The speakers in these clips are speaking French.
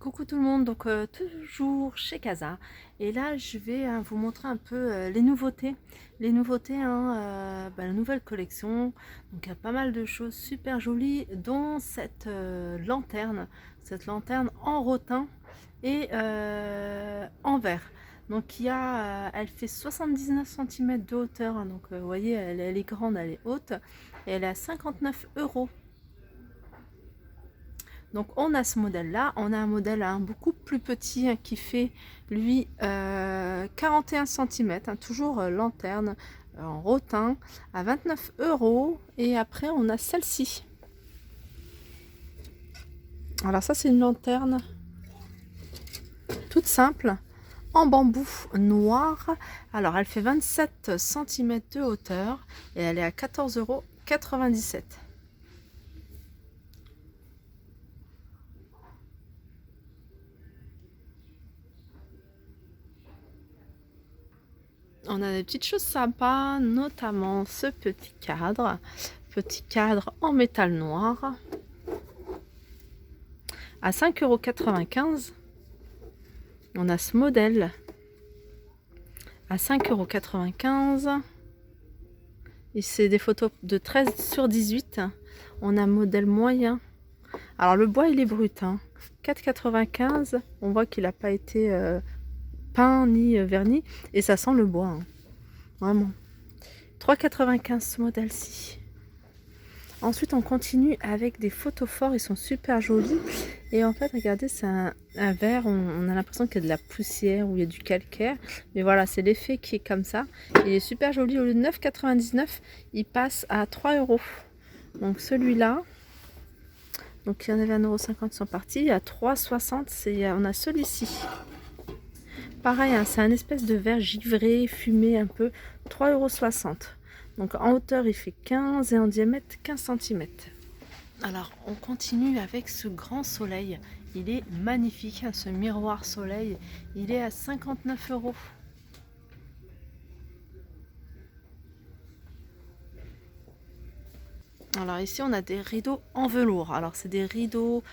Coucou tout le monde, donc toujours chez Casa et là je vais vous montrer un peu les nouveautés la nouvelle collection. Donc il y a pas mal de choses super jolies dont cette lanterne en rotin et en verre. Donc elle fait 79 cm de hauteur, hein. Donc vous voyez elle est grande, elle est haute et elle est à 59 €. Donc on a ce modèle là, on a un modèle beaucoup plus petit qui fait lui 41 cm, toujours lanterne en rotin à 29 €. Et après on a celle-ci. Alors ça c'est une lanterne toute simple en bambou noir. Alors elle fait 27 cm de hauteur et elle est à 14,97 €. On a des petites choses sympas, notamment ce petit cadre en métal noir à 5,95 €. On a ce modèle à 5,95 € et c'est des photos de 13/18. On a un modèle moyen. Alors le bois il est brut, 4,95 €. On voit qu'il n'a pas été peint ni verni et ça sent le bois, vraiment. 3,95 € ce modèle-ci. Ensuite on continue avec des photophores, ils sont super jolis et en fait regardez, c'est un verre, on a l'impression qu'il y a de la poussière ou il y a du calcaire, mais voilà, c'est l'effet qui est comme ça. Il est super joli, au lieu de 9,99 €, il passe à 3 €. Donc celui-là, donc il y en avait 1,50 €, ils sont partis à 3,60 €. On a celui-ci. Pareil, c'est un espèce de verre givré, fumé un peu, 3,60 €. Donc en hauteur il fait 15 et en diamètre 15 cm. Alors on continue avec ce grand soleil. Il est magnifique, ce miroir soleil. Il est à 59 €. Alors ici on a des rideaux en velours. Alors c'est des rideaux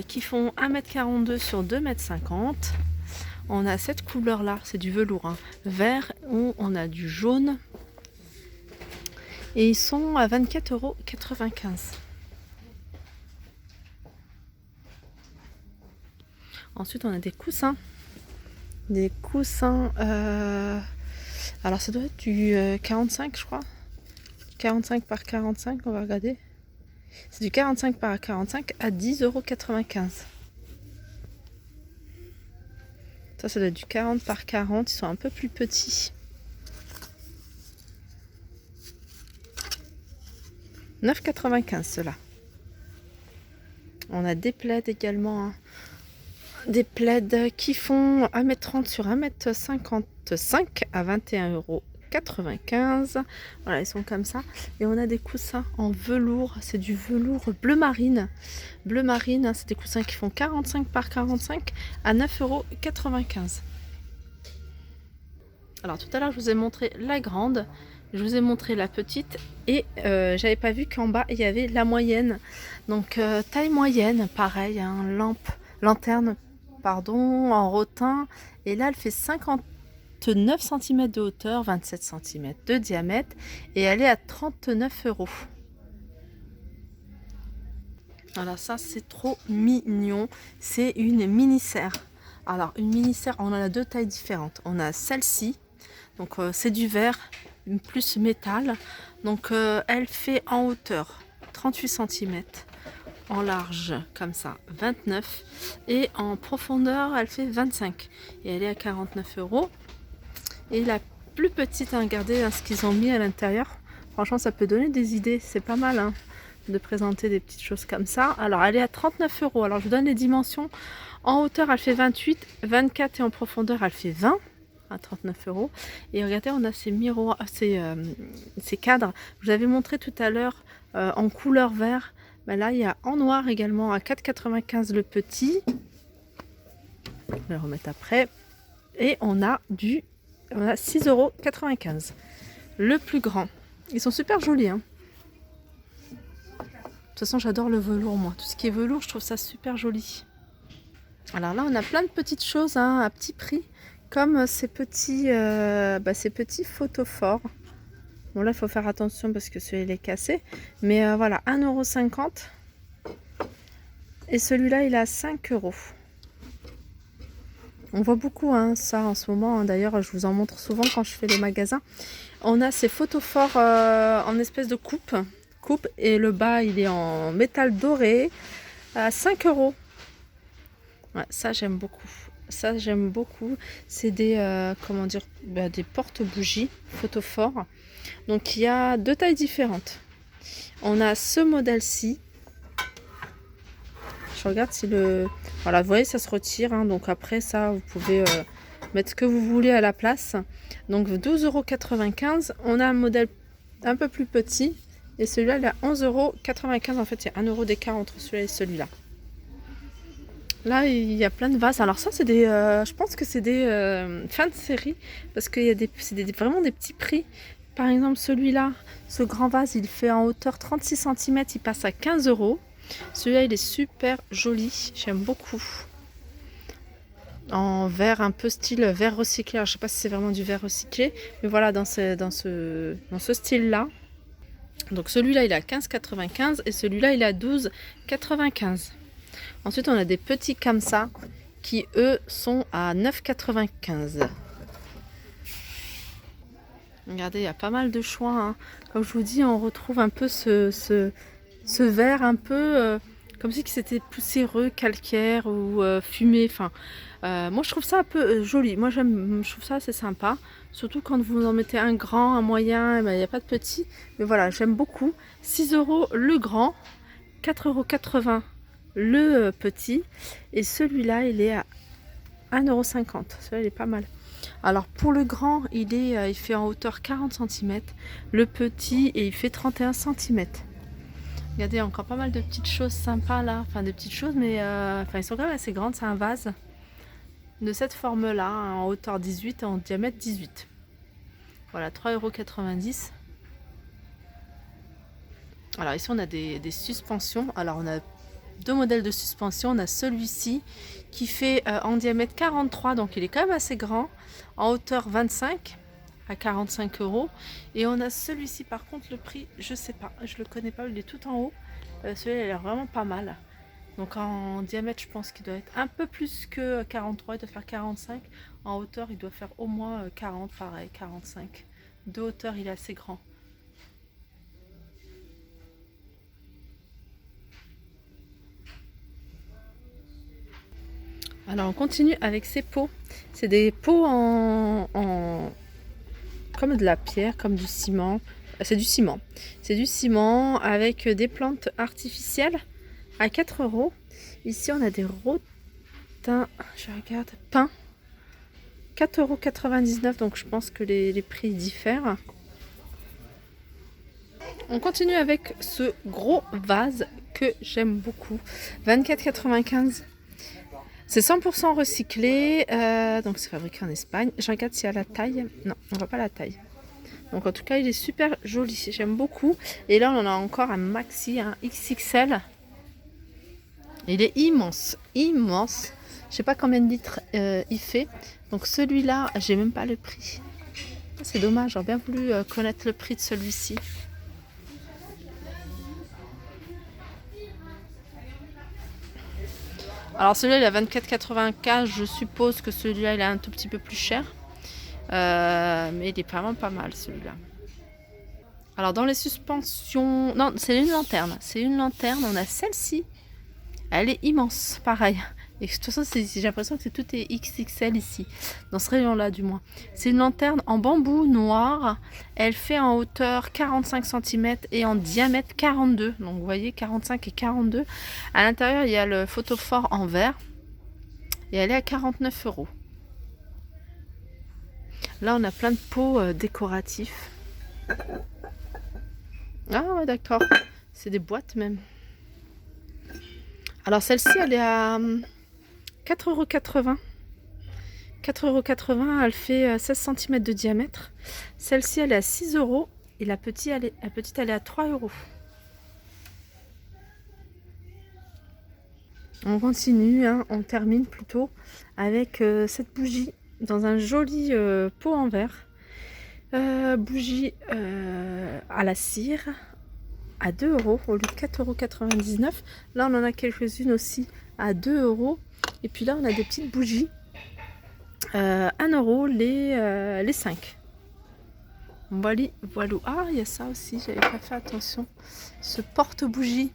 qui font 1,42 m sur 2,50 m. On a cette couleur là, c'est du velours vert, où on a du jaune. Et ils sont à 24,95 €. Ensuite on a des coussins. Des coussins, alors ça doit être du 45 je crois. 45 par 45, on va regarder. C'est du 45 par 45 à 10,95 €. Ça doit être du 40 par 40, ils sont un peu plus petits. 9,95 € ceux-là. On a des plaids également, des plaids qui font 1,30 m sur 1,55 m à 21,95 €. Voilà, ils sont comme ça. Et on a des coussins en velours, c'est du velours bleu marine. Bleu marine, c'est des coussins qui font 45 par 45 à 9,95 €. Alors tout à l'heure je vous ai montré la grande, je vous ai montré la petite et j'avais pas vu qu'en bas il y avait la moyenne. Donc taille moyenne, pareil, lanterne pardon, en rotin, et là elle fait 59 cm de hauteur, 27 cm de diamètre et elle est à 39 €. Alors ça c'est trop mignon, c'est une mini serre. Alors une mini serre, on en a deux tailles différentes. On a celle-ci, donc c'est du verre plus métal. Donc elle fait en hauteur 38 cm, en large comme ça 29, et en profondeur elle fait 25 et elle est à 49 €. Et la plus petite, regardez ce qu'ils ont mis à l'intérieur. Franchement ça peut donner des idées, c'est pas mal de présenter des petites choses comme ça. Alors elle est à 39 €. Alors je vous donne les dimensions. En hauteur elle fait 28, 24 et en profondeur elle fait 20 à 39 €. Et regardez, on a ces miroirs, ces cadres. Je vous avais montré tout à l'heure en couleur vert. Ben là il y a en noir également à 4,95 € le petit. Je vais le remettre après. Et on a 6,95 € le plus grand. Ils sont super jolis. De toute façon j'adore le velours, moi. Tout ce qui est velours, je trouve ça super joli. Alors là, on a plein de petites choses hein, à petit prix, comme ces petits photophores. Bon là, il faut faire attention parce que celui-là est cassé. Mais voilà, 1,50 €. Et celui-là, il est à 5 €. On voit beaucoup hein, ça en ce moment. Hein. D'ailleurs, je vous en montre souvent quand je fais les magasins. On a ces photophores en espèce de coupe. Et le bas, il est en métal doré à 5 €. Ouais, ça, j'aime beaucoup. Ça, j'aime beaucoup. C'est des, comment dire, des porte-bougies photophores. Donc, il y a deux tailles différentes. On a ce modèle-ci. Je regarde si le... Voilà, vous voyez, ça se retire. Hein, donc, après, ça, vous pouvez mettre ce que vous voulez à la place. Donc, 12,95 €. On a un modèle un peu plus petit. Et celui-là, il est à 11,95 €. En fait, il y a 1 € d'écart entre celui-là et celui-là. Là, il y a plein de vases. Alors ça, c'est des, je pense que c'est des fins de série parce qu'il y a vraiment des petits prix. Par exemple, celui-là, ce grand vase, il fait en hauteur 36 cm, il passe à 15 €. Celui-là, il est super joli, j'aime beaucoup. En verre un peu style verre recyclé. Alors, je sais pas si c'est vraiment du verre recyclé, mais voilà, dans ce style-là. Donc celui-là, il est à 15,95 € et celui-là, il est à 12,95 €. Ensuite, on a des petits comme ça qui, eux, sont à 9,95 €. Regardez, il y a pas mal de choix. Hein. Comme je vous dis, on retrouve un peu ce verre un peu comme si c'était poussiéreux, calcaire ou fumé. Enfin, moi, je trouve ça un peu joli. Moi, je trouve ça assez sympa. Surtout quand vous en mettez un grand, un moyen, il n'y a pas de petit. Mais voilà, j'aime beaucoup. 6 € le grand, 4,80 € le petit, et celui-là il est à 1,50 €. Celui-là il est pas mal. Alors pour le grand, il fait en hauteur 40 cm, le petit et il fait 31 cm. Regardez, encore pas mal de petites choses sympas là, enfin des petites choses, mais ils sont quand même assez grandes. C'est un vase de cette forme là, hein, en hauteur 18 et en diamètre 18. Voilà, 3,90 €. Alors ici on a des suspensions. Alors on a deux modèles de suspension. On a celui-ci qui fait en diamètre 43, donc il est quand même assez grand, en hauteur 25 à 45 €. Et on a celui-ci, par contre le prix je sais pas, je le connais pas, il est tout en haut. Celui-là il a l'air vraiment pas mal. Donc en diamètre je pense qu'il doit être un peu plus que 43, il doit faire 45. En hauteur il doit faire au moins 40, pareil 45. De hauteur il est assez grand. Alors on continue avec ces pots. C'est des pots comme de la pierre, comme du ciment. C'est du ciment. C'est du ciment avec des plantes artificielles à 4 €. Ici on a des rotins, je regarde, pins, 4,99 €. Donc je pense que les prix diffèrent. On continue avec ce gros vase que j'aime beaucoup. 24,95 €. C'est 100% recyclé, donc c'est fabriqué en Espagne. Je regarde s'il y a la taille. Non, on voit pas la taille. Donc en tout cas, il est super joli. J'aime beaucoup. Et là, on en a encore un maxi, un XXL. Il est immense, immense. Je sais pas combien de litres il fait. Donc celui-là, j'ai même pas le prix. C'est dommage, j'aurais bien voulu connaître le prix de celui-ci. Alors celui-là il est à 24,95 €, je suppose que celui-là il est un tout petit peu plus cher. Mais il est vraiment pas mal celui-là. Alors dans les suspensions... Non, c'est une lanterne. C'est une lanterne, on a celle-ci. Elle est immense, pareil. Et de toute façon, j'ai l'impression que tout est XXL ici. Dans ce rayon-là du moins. C'est une lanterne en bambou noir. Elle fait en hauteur 45 cm et en diamètre 42. Donc vous voyez, 45 et 42. À l'intérieur, il y a le photophore en verre. Et elle est à 49 €. Là, on a plein de pots décoratifs. Ah ouais, d'accord. C'est des boîtes même. Alors celle-ci, elle est à 4,80 €. 4,80 €, elle fait 16 cm de diamètre. Celle-ci, elle est à 6 € et la petite, elle est à 3 €. On continue, hein, on termine plutôt avec cette bougie dans un joli pot en verre. Bougie à la cire à 2 € au lieu de 4,99 €. Là, on en a quelques-unes aussi à 2 €. Et puis là, on a des petites bougies 1 € les 5. Voilà. Ah, il y a ça aussi, j'avais pas fait attention. Ce porte-bougie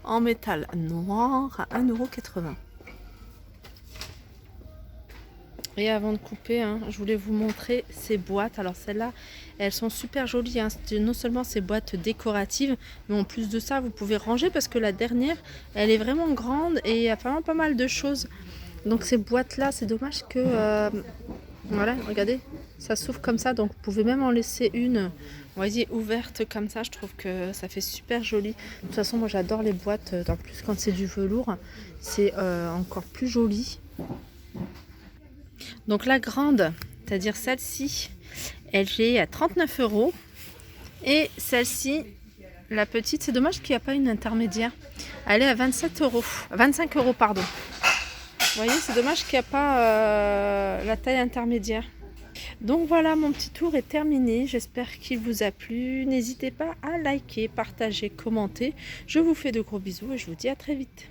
en métal noir à 1,80 €. Et avant de couper, hein, je voulais vous montrer ces boîtes. Alors celles-là, elles sont super jolies, hein. Non seulement ces boîtes décoratives, mais en plus de ça, vous pouvez ranger parce que la dernière, elle est vraiment grande et il y a vraiment pas mal de choses. Donc ces boîtes-là, c'est dommage que... voilà, regardez, ça s'ouvre comme ça. Donc vous pouvez même en laisser une, vous voyez, ouverte comme ça. Je trouve que ça fait super joli. De toute façon, moi j'adore les boîtes. En plus, quand c'est du velours, c'est encore plus joli. Donc la grande, c'est-à-dire celle-ci, elle est à 39 €. Et celle-ci, la petite, c'est dommage qu'il n'y a pas une intermédiaire. Elle est à 27 €. 25 €, pardon. Vous voyez, c'est dommage qu'il n'y a pas la taille intermédiaire. Donc voilà, mon petit tour est terminé. J'espère qu'il vous a plu. N'hésitez pas à liker, partager, commenter. Je vous fais de gros bisous et je vous dis à très vite.